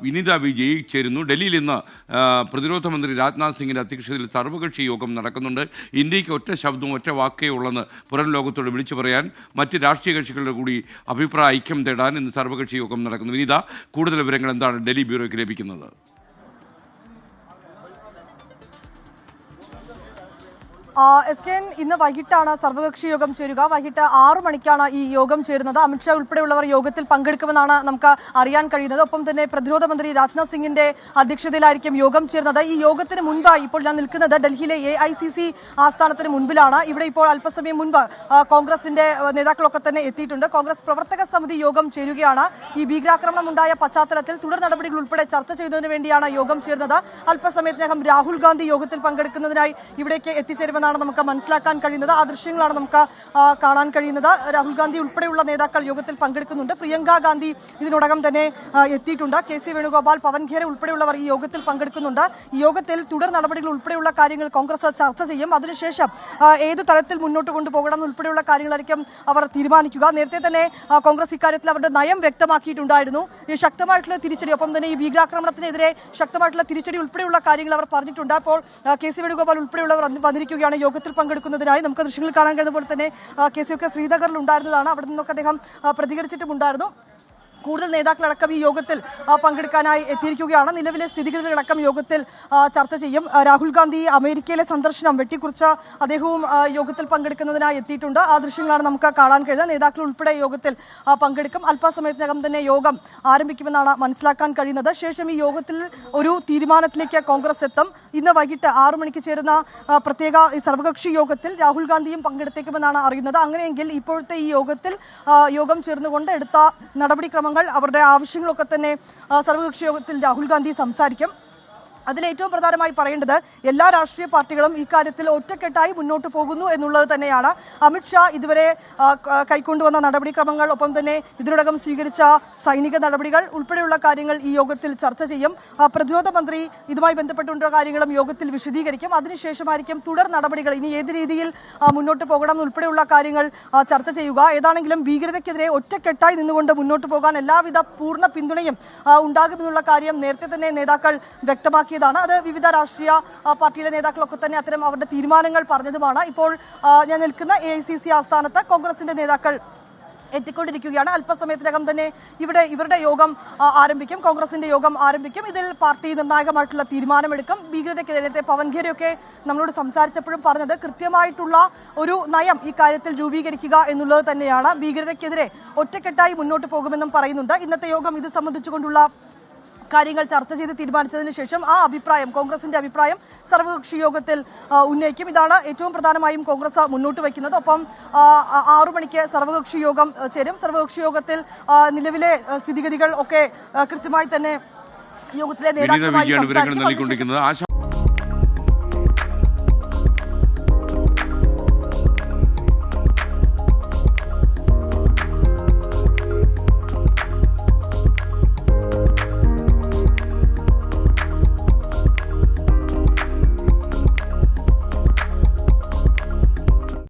വിനിത വിജയ് ചേരുന്നു. ഡൽഹിയിൽ ഇന്ന് പ്രതിരോധ മന്ത്രി രാജ്നാഥ് സിംഗിന്റെ അധ്യക്ഷതയിൽ സർവകക്ഷി യോഗം നടക്കുന്നുണ്ട്. ഇന്ത്യക്ക് ഒറ്റ ശബ്ദവും ഒറ്റ വാക്കേ ഉള്ളെന്ന് പുറം ലോകത്തോട് വിളിച്ചു പറയാൻ മറ്റ് രാഷ്ട്രീയ കക്ഷികളുടെ കൂടി അഭിപ്രായ ഐക്യം തേടാൻ ഇന്ന് സർവകക്ഷി യോഗം നടക്കുന്നു. വിനിത, കൂടുതൽ വിവരങ്ങൾ എന്താണ് ഡൽഹി ബ്യൂറോയ്ക്ക് ലഭിക്കുന്നത്? ഇന്ന് വൈകിട്ടാണ് സർവകക്ഷി യോഗം ചേരുക. വൈകിട്ട് 6 മണിക്കാണ് ഈ യോഗം ചേരുന്നത്. അമിത്ഷാ ഉൾപ്പെടെയുള്ളവർ യോഗത്തിൽ പങ്കെടുക്കുമെന്നാണ് നമുക്ക് അറിയാൻ കഴിയുന്നത്. ഒപ്പം തന്നെ പ്രതിരോധ മന്ത്രി രാജ്നാഥ് സിംഗിന്റെ അധ്യക്ഷതയിലായിരിക്കും യോഗം ചേരുന്നത്. ഈ യോഗത്തിന് മുൻപായി ഇപ്പോൾ ഞാൻ നിൽക്കുന്നത് ഡൽഹിയിലെ AICC ആസ്ഥാനത്തിന് മുൻപിലാണ്. ഇവിടെ ഇപ്പോൾ അല്പസമയം മുൻപ് കോൺഗ്രസിന്റെ നേതാക്കളൊക്കെ തന്നെ എത്തിയിട്ടുണ്ട്. കോൺഗ്രസ് പ്രവർത്തക സമിതി യോഗം ചേരുകയാണ്. ഈ ഭീകരാക്രമണം ഉണ്ടായ പശ്ചാത്തലത്തിൽ തുടർ നടപടികൾ ഉൾപ്പെടെ ചർച്ച ചെയ്യുന്നതിന് വേണ്ടിയാണ് യോഗം ചേർന്നത്. അല്പസമയത്തിനകം രാഹുൽ ഗാന്ധി യോഗത്തിൽ പങ്കെടുക്കുന്നതിനായി ഇവിടേക്ക് എത്തിച്ചേരുമെന്ന് നമുക്ക് മനസ്സിലാക്കാൻ കഴിയുന്നത്. ആ ദൃശ്യങ്ങളാണ് നമുക്ക് കാണാൻ കഴിയുന്നത്. രാഹുൽ ഗാന്ധി ഉൾപ്പെടെയുള്ള നേതാക്കൾ യോഗത്തിൽ പങ്കെടുക്കുന്നുണ്ട്. പ്രിയങ്ക ഗാന്ധി ഇതിനോടകം തന്നെ എത്തിയിട്ടുണ്ട്. KC വേണുഗോപാൽ, പവൻ ഖേര ഉൾപ്പെടെയുള്ളവർ ഈ യോഗത്തിൽ പങ്കെടുക്കുന്നുണ്ട്. ഈ യോഗത്തിൽ തുടർ നടപടികൾ ഉൾപ്പെടെയുള്ള കാര്യങ്ങൾ കോൺഗ്രസ് ചർച്ച ചെയ്യും. അതിനുശേഷം ഏത് തലത്തിൽ മുന്നോട്ട് കൊണ്ടുപോകണം ഉൾപ്പെടെയുള്ള കാര്യങ്ങളായിരിക്കും അവർ തീരുമാനിക്കുക. നേരത്തെ തന്നെ കോൺഗ്രസ് ഇക്കാര്യത്തിൽ അവരുടെ നയം വ്യക്തമാക്കിയിട്ടുണ്ടായിരുന്നു. ഈ ശക്തമായിട്ടുള്ള തിരിച്ചടി, ഒപ്പം തന്നെ ഈ ഭീകരാക്രമണത്തിനെതിരെ ശക്തമായിട്ടുള്ള തിരിച്ചടി ഉൾപ്പെടെയുള്ള കാര്യങ്ങൾ അവർ പറഞ്ഞിട്ടുണ്ട്. അപ്പോൾ KC വേണുഗോപാൽ ഉൾപ്പെടെയുള്ളവർ വന്നിരിക്കുകയാണ് യോഗത്തിൽ പങ്കെടുക്കുന്നതിനായി. നമുക്ക് ദൃശ്യങ്ങൾ കാണാൻ കഴിയുന്ന പോലെ തന്നെ KC ഒക്കെ ശ്രീനഗറിൽ ഉണ്ടായിരുന്നതാണ്. അവിടെ നിന്നൊക്കെ അദ്ദേഹം പ്രതികരിച്ചിട്ടുമുണ്ടായിരുന്നു. കൂടുതൽ നേതാക്കളടക്കം ഈ യോഗത്തിൽ പങ്കെടുക്കാനായി എത്തിയിരിക്കുകയാണ്. നിലവിലെ സ്ഥിതിഗതികളടക്കം യോഗത്തിൽ ചർച്ച ചെയ്യും. രാഹുൽ ഗാന്ധി അമേരിക്കയിലെ സന്ദർശനം വെട്ടിക്കുറിച്ച് അദ്ദേഹവും യോഗത്തിൽ പങ്കെടുക്കുന്നതിനായി എത്തിയിട്ടുണ്ട്. ആ ദൃശ്യങ്ങളാണ് നമുക്ക് കാണാൻ കഴിയുന്നത്. നേതാക്കൾ ഉൾപ്പെടെ യോഗത്തിൽ പങ്കെടുക്കും. അല്പസമയത്തിനകം തന്നെ യോഗം ആരംഭിക്കുമെന്നാണ് മനസ്സിലാക്കാൻ കഴിയുന്നത്. ശേഷം ഈ യോഗത്തിൽ ഒരു തീരുമാനത്തിലേക്ക് കോൺഗ്രസ് എത്തും. ഇന്ന് വൈകിട്ട് 6 മണിക്ക് ചേരുന്ന പ്രത്യേക സർവകക്ഷി യോഗത്തിൽ രാഹുൽ ഗാന്ധിയും പങ്കെടുത്തേക്കുമെന്നാണ് അറിയുന്നത്. അങ്ങനെയെങ്കിൽ ഇപ്പോഴത്തെ ഈ യോഗം ചേർന്നുകൊണ്ട് എടുത്ത നടപടിക്രമങ്ങൾ, അവരുടെ ആവശ്യങ്ങളൊക്കെ തന്നെ സർവകക്ഷി യോഗത്തിൽ രാഹുൽ ഗാന്ധി സംസാരിക്കും. അതിലേറ്റവും പ്രധാനമായി പറയേണ്ടത് എല്ലാ രാഷ്ട്രീയ പാർട്ടികളും ഇക്കാര്യത്തിൽ ഒറ്റക്കെട്ടായി മുന്നോട്ട് പോകുന്നു എന്നുള്ളത് തന്നെയാണ്. അമിത്ഷാ ഇതുവരെ കൈക്കൊണ്ടുവന്ന നടപടിക്രമങ്ങൾ, ഒപ്പം തന്നെ ഇതിനോടകം സ്വീകരിച്ച സൈനിക നടപടികൾ ഉൾപ്പെടെയുള്ള കാര്യങ്ങൾ ഈ യോഗത്തിൽ ചർച്ച ചെയ്യും. പ്രതിരോധ മന്ത്രി ഇതുമായി ബന്ധപ്പെട്ടുള്ള കാര്യങ്ങളും യോഗത്തിൽ വിശദീകരിക്കും. അതിനുശേഷമായിരിക്കും തുടർ നടപടികൾ, ഇനി ഏത് രീതിയിൽ മുന്നോട്ട് പോകണം ഉൾപ്പെടെയുള്ള കാര്യങ്ങൾ ചർച്ച ചെയ്യുക. ഏതാണെങ്കിലും ഭീകരതയ്ക്കെതിരെ ഒറ്റക്കെട്ടായി നിന്നുകൊണ്ട് മുന്നോട്ട് പോകാൻ എല്ലാവിധ പൂർണ്ണ പിന്തുണയും ഉണ്ടാകുമെന്നുള്ള കാര്യം നേരത്തെ തന്നെ നേതാക്കൾ വ്യക്തമാക്കി. അത് വിവിധ രാഷ്ട്രീയ പാർട്ടിയിലെ നേതാക്കളൊക്കെ തന്നെ അത്തരം അവരുടെ തീരുമാനങ്ങൾ പറഞ്ഞതുമാണ്. ഇപ്പോൾ ഞാൻ നിൽക്കുന്ന AICC ആസ്ഥാനത്ത് കോൺഗ്രസിന്റെ നേതാക്കൾ എത്തിക്കൊണ്ടിരിക്കുകയാണ്. അല്പസമയത്തിനകം തന്നെ ഇവരുടെ യോഗം ആരംഭിക്കും. കോൺഗ്രസിന്റെ യോഗം ആരംഭിക്കും. ഇതിൽ പാർട്ടി നിർണായകമായിട്ടുള്ള തീരുമാനമെടുക്കും. ഭീകരതയ്ക്കെതിരെ നേരത്തെ പവൻ ഖേരയൊക്കെ നമ്മളോട് സംസാരിച്ചപ്പോഴും പറഞ്ഞത് കൃത്യമായിട്ടുള്ള ഒരു നയം ഈ കാര്യത്തിൽ രൂപീകരിക്കുക എന്നുള്ളത് തന്നെയാണ്. ഭീകരതയ്ക്കെതിരെ ഒറ്റക്കെട്ടായി മുന്നോട്ട് പോകുമെന്നും പറയുന്നുണ്ട്. ഇന്നത്തെ യോഗം ഇത് സംബന്ധിച്ചുകൊണ്ടുള്ള കാര്യങ്ങൾ ചർച്ച ചെയ്ത് തീരുമാനിച്ചതിന് ശേഷം ആ അഭിപ്രായം, കോൺഗ്രസിന്റെ അഭിപ്രായം സർവകക്ഷി യോഗത്തിൽ ഉന്നയിക്കും. ഇതാണ് ഏറ്റവും പ്രധാനമായും കോൺഗ്രസ് മുന്നോട്ട് വയ്ക്കുന്നത്. ഒപ്പം 6 മണിക്ക് സർവകക്ഷി യോഗം ചേരും. സർവകക്ഷി യോഗത്തിൽ നിലവിലെ സ്ഥിതിഗതികൾ ഒക്കെ കൃത്യമായി തന്നെ യോഗത്തിലെ വിവരങ്ങൾ നൽകിക്കൊണ്ടിരിക്കുന്നത്. ആശ